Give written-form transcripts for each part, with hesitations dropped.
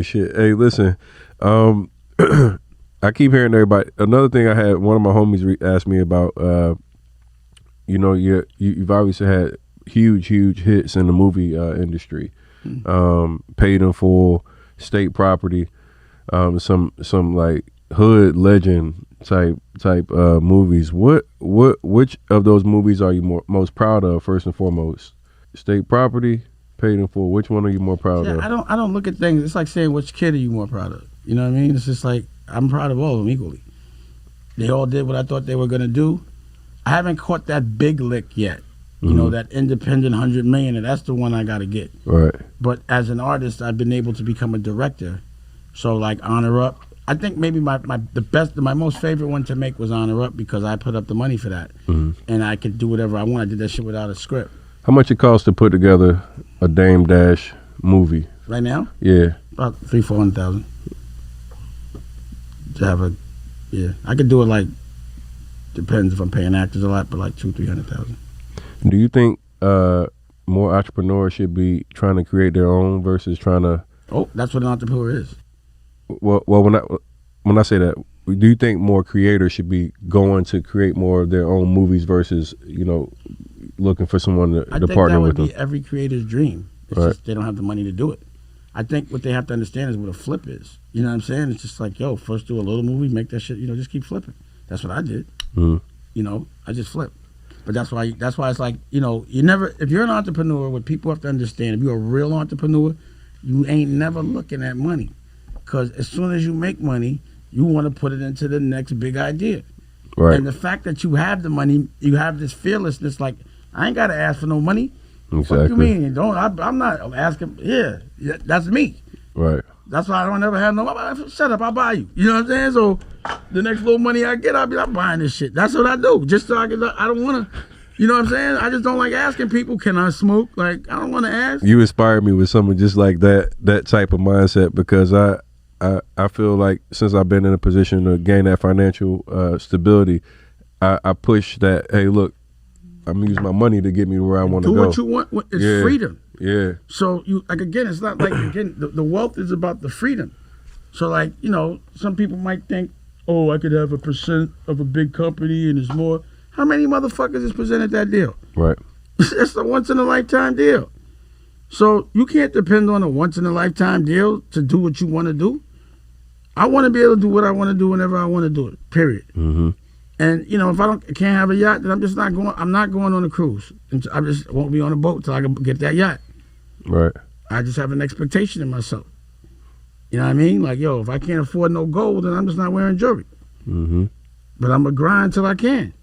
Shit. Hey, listen. Um, I keep hearing everybody. Another thing I had one of my homies asked me about. You've obviously had huge hits in the movie industry. Paid in Full, State Property, some like hood legend type movies. Which of those movies are you most proud of first and foremost? State Property, Paid in Full. Which one are you more proud of? I don't look at things. It's like saying which kid are you more proud of? You know what I mean? It's just like I'm proud of all of them equally. They all did what I thought they were gonna do. I haven't caught that big lick yet. You know, that independent 100 million, and that's the one I gotta get. Right. But as an artist, I've been able to become a director. So like Honor Up, I think maybe my most favorite one to make was Honor Up because I put up the money for that, and I could do whatever I want. I did that shit without a script. How much it costs to put together a Dame Dash movie? Right now? Yeah. About $300,000-$400,000. To have a, I could do it like, depends if I'm paying actors a lot, but like $200,000-$300,000. Do you think more entrepreneurs should be trying to create their own versus trying to? Oh, that's what an entrepreneur is. Well, when I say that, do you think more creators should be going to create more of their own movies versus looking for someone to partner with them? I think that would be every creator's dream. It's right. just they don't have the money to do it. I think what they have to understand is what a flip is. You know what I'm saying? It's just like, first do a little movie, make that shit, just keep flipping. That's what I did. I just flipped. But that's why it's like, you never, if you're an entrepreneur, what people have to understand, if you're a real entrepreneur, you ain't never looking at money. Because as soon as you make money, you want to put it into the next big idea. Right. And the fact that you have the money, you have this fearlessness, like, I ain't got to ask for no money. Exactly. What you mean? I'm not asking, that's me. Right. That's why I don't ever have shut up, I'll buy you. You know what I'm saying? So the next little money I get, I'm buying this shit. That's what I do. Just so I don't want to, you know what I'm saying? I just don't like asking people, can I smoke? Like, I don't want to ask. You inspired me with something just like that type of mindset because I feel like since I've been in a position to gain that financial stability, I push that, hey, look, I'm using my money to get me where I want to go. Do what you want. It's freedom. Yeah. So again, it's not like the wealth is about the freedom. So like, some people might think, oh, I could have 1% of a big company and it's more. How many motherfuckers has presented that deal? Right. That's a once in a lifetime deal. So you can't depend on a once in a lifetime deal to do what you want to do. I want to be able to do what I want to do whenever I want to do it. Period. Mm-hmm. And if I can't have a yacht, then I'm just not going. I'm not going on a cruise. I just won't be on a boat till I can get that yacht. Right. I just have an expectation in myself. You know what I mean? Like, if I can't afford no gold, then I'm just not wearing jewelry. Mm-hmm. But I'm gonna grind till I can.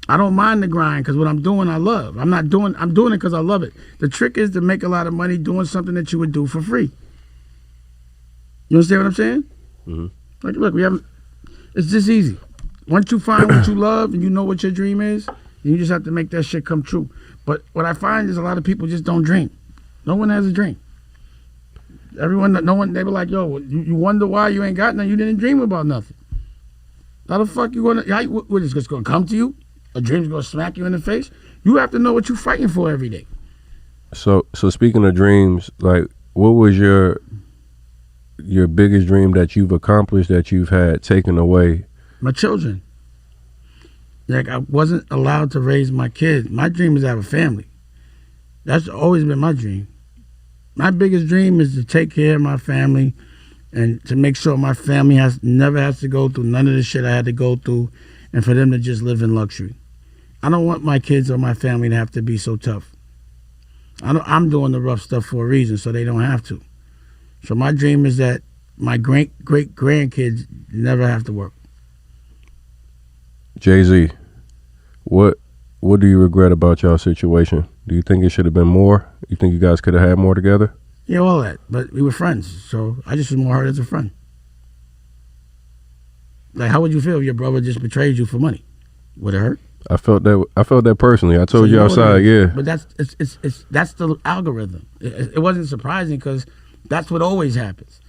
I don't mind the grind because what I'm doing, I love. I'm doing it because I love it. The trick is to make a lot of money doing something that you would do for free. You understand what I'm saying? Mm-hmm. Like, look, it's just easy. Once you find what you love and you know what your dream is, you just have to make that shit come true. But what I find is a lot of people just don't dream. No one has a dream. They were like, you wonder why you ain't got nothing. You didn't dream about nothing. How the fuck you gonna, what is just gonna come to you? A dream's gonna smack you in the face? You have to know what you're fighting for every day. So speaking of dreams, like, what was your biggest dream that you've accomplished that you've had taken away? My children. Like, I wasn't allowed to raise my kids. My dream is to have a family. That's always been my dream. My biggest dream is to take care of my family and to make sure my family never has to go through none of the shit I had to go through, and for them to just live in luxury. I don't want my kids or my family to have to be so tough. I'm doing the rough stuff for a reason, so they don't have to. So my dream is that my great-great-grandkids never have to work. Jay-Z, what do you regret about y'all situation? Do you think it should have been more? You think you guys could have had more together? Yeah, all that. But we were friends, so I just was more hurt as a friend. Like, how would you feel if your brother just betrayed you for money? Would it hurt? I felt that personally. I told you outside, yeah. But that's the algorithm. It wasn't surprising because that's what always happens.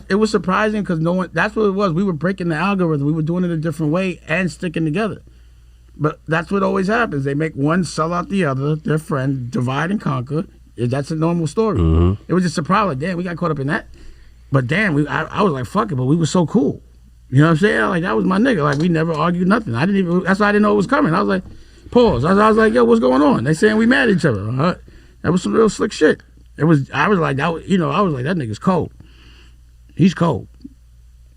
It was surprising because that's what it was. We were breaking the algorithm. We were doing it a different way and sticking together. But that's what always happens. They make one sell out the other, their friend, divide and conquer, That's a normal story. Mm-hmm. It was just a problem. Damn, we got caught up in that. But damn, I was like, fuck it, but we were so cool. You know what I'm saying? Like, that was my nigga. Like, we never argued nothing. That's why I didn't know it was coming. I was like, pause. I was like, yo, what's going on? They saying we mad at each other. That was some real slick shit. I was like, that nigga's cold. He's cold.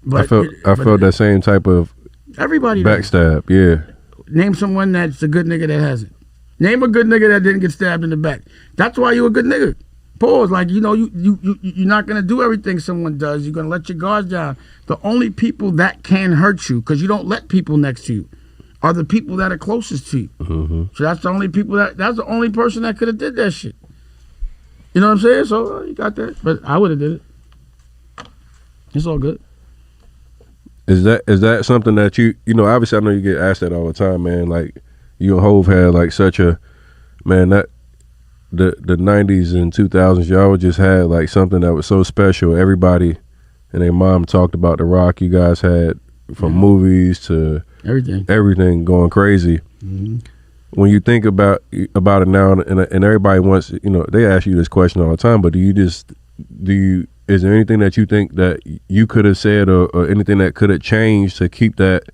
But I felt that same type of everybody backstab. Yeah. Name someone that's a good nigga that hasn't. Name a good nigga that didn't get stabbed in the back. That's why you a good nigga. Pause. Like, you're not gonna do everything someone does. You're gonna let your guards down. The only people that can hurt you, because you don't let people next to you, are the people that are closest to you. Mm-hmm. So that's the only person that could have did that shit. You know what I'm saying? So you got that. But I would have did it. It's all good. Is that something that you obviously I know you get asked that all the time, man. Like, you and Hove had like such a, man, that the 90s and 2000s, y'all just had like something that was so special. Everybody and their mom talked about the rock you guys had, from movies to everything going crazy. Mm-hmm. When you think about it now, and everybody wants, they ask you this question all the time, but is there anything that you think that you could have said or anything that could have changed to keep that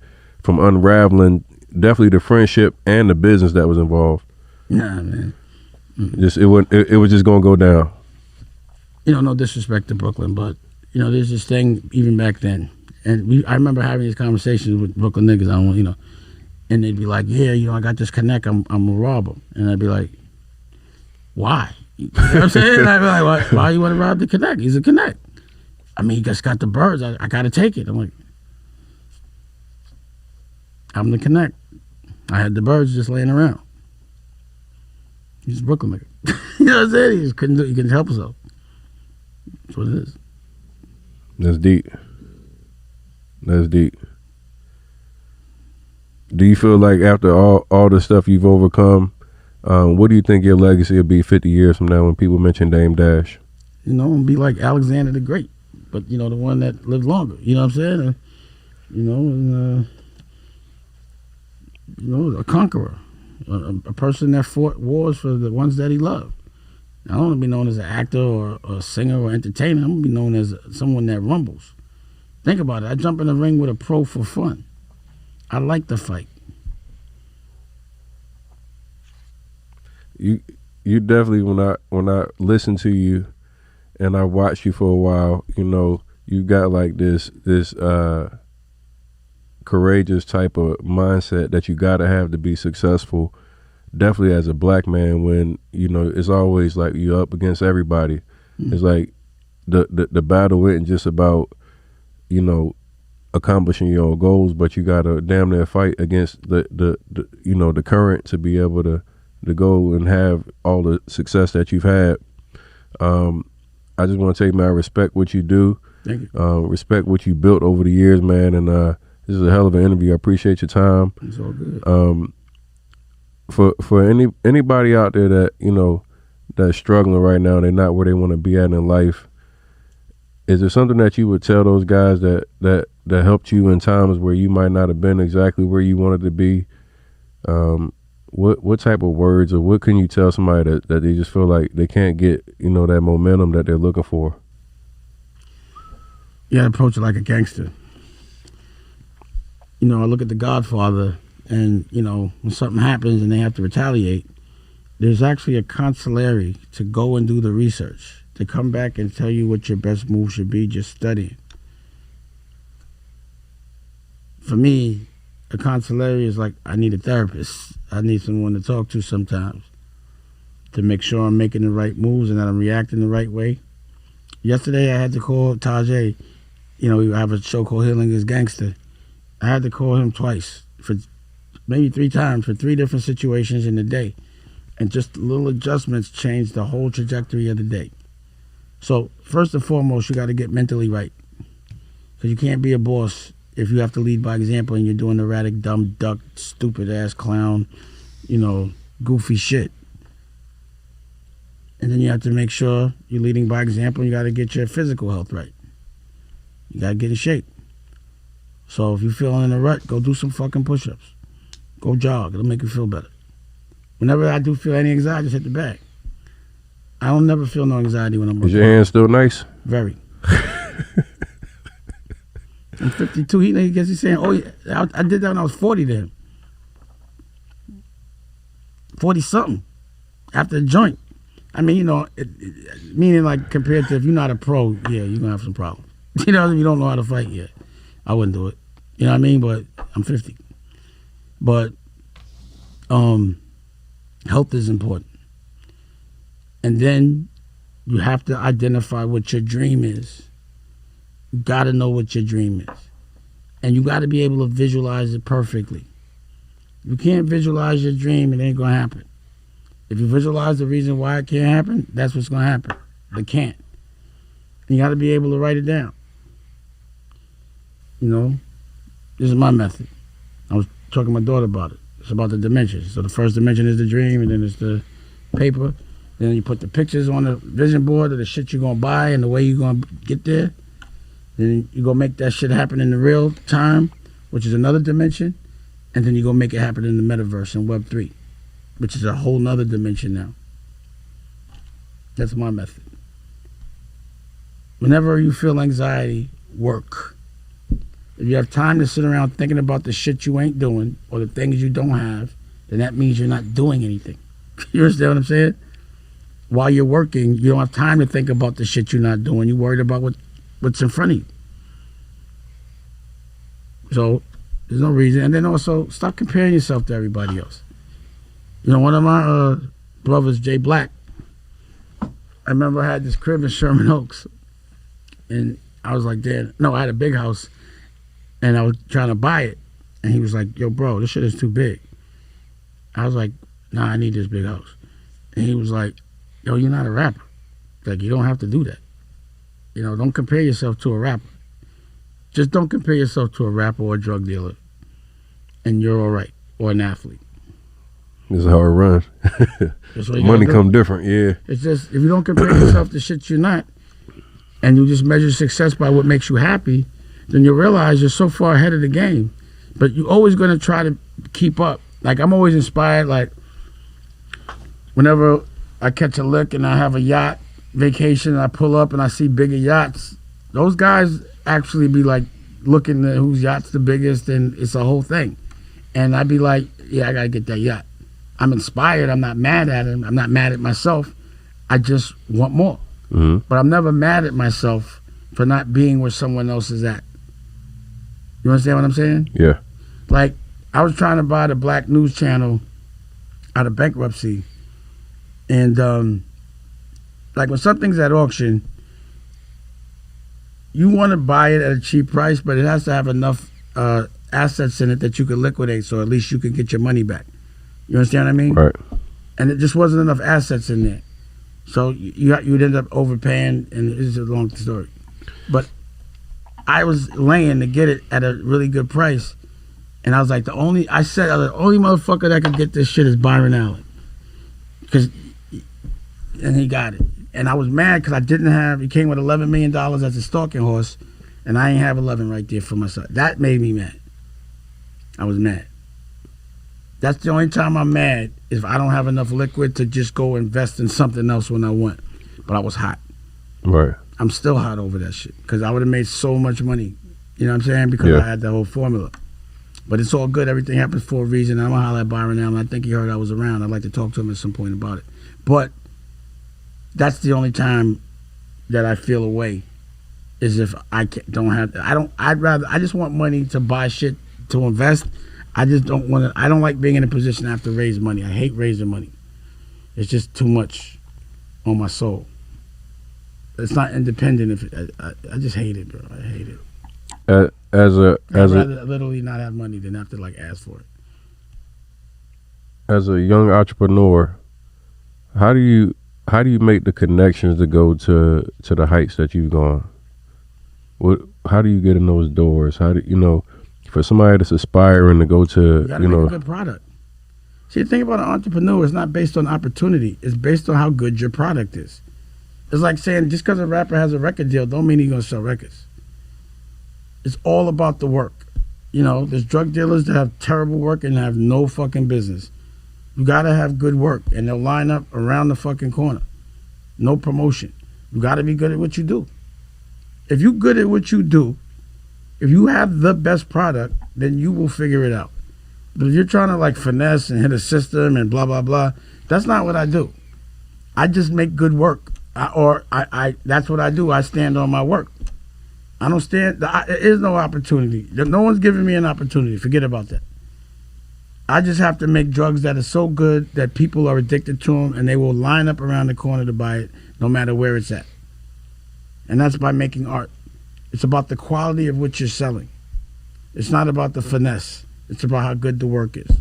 from unraveling, definitely the friendship and the business that was involved? Nah, man. Mm-hmm. It was just gonna go down. No disrespect to Brooklyn, but there's this thing even back then, and I remember having these conversations with Brooklyn niggas. I don't want, and they'd be like, "Yeah, I got this connect. I'm a robber," and I'd be like, "Why?" You know what I'm saying? I'd be like, "Why you want to rob the connect? He's a connect. I mean, he just got the birds. I got to take it." I'm like, "I'm the connect. I had the birds just laying around. He's a Brooklyn nigga." You know what I'm saying? He just couldn't help himself. That's what it is. That's deep. Do you feel like after all the stuff you've overcome, what do you think your legacy will be 50 years from now when people mention Dame Dash? And be like Alexander the Great, but the one that lived longer. You know what I'm saying? A conqueror, a person that fought wars for the ones that he loved. I don't want to be known as an actor or a singer or entertainer. I'm going to be known as someone that rumbles. Think about it. I jump in the ring with a pro for fun. I like the fight. You definitely, when I listen to you and I watch you for a while, you got like this courageous type of mindset that you got to have to be successful. Definitely as a black man, when it's always like you're up against everybody. Mm-hmm. It's like the battle isn't just about accomplishing your own goals, but you gotta damn near fight against the current to be able to go and have all the success that you've had. I just want to tell you, man, I respect what you do. Thank you. Respect what you built over the years, man, and this is a hell of an interview. I appreciate your time. It's all good. For anybody out there that that's struggling right now, they're not where they want to be at in life, is there something that you would tell those guys that helped you in times where you might not have been exactly where you wanted to be? What type of words, or what can you tell somebody that they just feel like they can't get that momentum that they're looking for? You gotta approach it like a gangster. I look at The Godfather, and when something happens and they have to retaliate, there's actually a consigliere to go and do the research, to come back and tell you what your best move should be, just studying. For me, a consigliere is like, I need a therapist. I need someone to talk to sometimes to make sure I'm making the right moves and that I'm reacting the right way. Yesterday I had to call Tajay. We have a show called Healing is Gangster. I had to call him twice, for maybe 3 times, for 3 different situations in the day. And just little adjustments changed the whole trajectory of the day. So first and foremost, you got to get mentally right. Because you can't be a boss if you have to lead by example and you're doing erratic, dumb, duck, stupid ass clown, goofy shit. And then you have to make sure you're leading by example. You got to get your physical health right. You got to get in shape. So if you're feeling in a rut, go do some fucking push-ups. Go jog. It'll make you feel better. Whenever I do feel any anxiety, I just hit the bag. I don't never feel no anxiety when I'm working. Is your hand still nice? Very. I'm 52. He gets he's saying, oh, yeah, I did that when I was 40 to him. 40-something. After the joint. I mean, you know, meaning like compared to if you're not a pro, yeah, you're going to have some problems. You know, if you don't know how to fight yet. I wouldn't do it. You know what I mean? But I'm 50. But health is important. And then you have to identify what your dream is. You got to know what your dream is. And you got to be able to visualize it perfectly. You can't visualize your dream, it ain't going to happen. If you visualize the reason why it can't happen, that's what's going to happen. It can't. And you got to be able to write it down. You know, this is my method. I was talking to my daughter about it. It's about the dimensions. So the first dimension is the dream, and then it's the paper. Then you put the pictures on the vision board of the shit you're going to buy and the way you're going to get there. Then you go make that shit happen in the real time, which is another dimension. And then you go make it happen in the metaverse in Web3, which is a whole nother dimension now. That's my method. Whenever you feel anxiety, work. If you have time to sit around thinking about the shit you ain't doing or the things you don't have, then that means you're not doing anything. You understand what I'm saying? While you're working, you don't have time to think about the shit you're not doing. You're worried about what's in front of you. So there's no reason. And then also, stop comparing yourself to everybody else. You know, one of my brothers, Jay Black, I remember I had this crib in Sherman Oaks. And I was like, Dad, no, I had a big house. And I was trying to buy it. And he was like, yo, bro, this shit is too big. I was like, nah, I need this big house. And he was like, yo, you're not a rapper. Like, you don't have to do that. You know, don't compare yourself to a rapper. Just don't compare yourself to a rapper or a drug dealer. And you're all right. Or an athlete. This is how it runs. Money come different, yeah. It's just, if you don't compare yourself to shit you're not, and you just measure success by what makes you happy, then you realize you're so far ahead of the game. But you're always going to try to keep up. Like, I'm always inspired, like, whenever I catch a lick and I have a yacht vacation and I pull up and I see bigger yachts, those guys actually be like looking at whose yacht's the biggest, and it's a whole thing. And I'd be like, yeah, I got to get that yacht. I'm inspired. I'm not mad at him. I'm not mad at myself. I just want more. Mm-hmm. But I'm never mad at myself for not being where someone else is at. You understand what I'm saying? Yeah. Like, I was trying to buy the Black News Channel out of bankruptcy. And, like, when something's at auction, you want to buy it at a cheap price, but it has to have enough assets in it that you can liquidate, so at least you can get your money back. You understand what I mean? Right. And it just wasn't enough assets in there. So you'd end up overpaying, and it's a long story. But I was laying to get it at a really good price, and I was like, the only motherfucker that could get this shit is Byron Allen. And he got it. And I was mad because I didn't have, he came with $11 million as a stalking horse, and I ain't have 11 right there for myself. That made me mad. I was mad. That's the only time I'm mad, is if I don't have enough liquid to just go invest in something else when I want. But I was hot. Right. I'm still hot over that shit because I would have made so much money. You know what I'm saying? Because I had the whole formula. But it's all good. Everything happens for a reason. I'm going to holler at Byron Allen. I think he heard I was around. I'd like to talk to him at some point about it. But that's the only time that I feel away, is if I I just want money to buy shit to invest. I just don't want to, I don't like being in a position to have to raise money. I hate raising money. It's just too much on my soul. It's not independent. I just hate it, bro. I hate it. I'd rather literally not have money than have to like ask for it. As a young entrepreneur, how do you make the connections to go to the heights that you've gone? How do you get in those doors? How do you know, for somebody that's aspiring to go to, you gotta make a good product. See, the thing about an entrepreneur is not based on opportunity. It's based on how good your product is. It's like saying just because a rapper has a record deal don't mean he's gonna sell records. It's all about the work. You know, there's drug dealers that have terrible work and have no fucking business. You gotta have good work, and they'll line up around the fucking corner. no promotion. You got to be good at what you do. If you're good at what you do, if you have the best product, then you will figure it out. But if you're trying to like finesse and hit a system and blah, blah, blah, that's not what I do. I just make good work. That's what I do. I stand on my work. I don't stand. There is no opportunity. No one's giving me an opportunity. Forget about that. I just have to make drugs that are so good that people are addicted to them and they will line up around the corner to buy it no matter where it's at. And that's by making art. It's about the quality of what you're selling. It's not about the finesse. It's about how good the work is.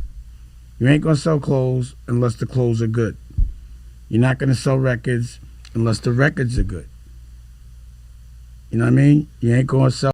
You ain't going to sell clothes unless the clothes are good. You're not going to sell records unless the records are good. You know what I mean? You ain't going to sell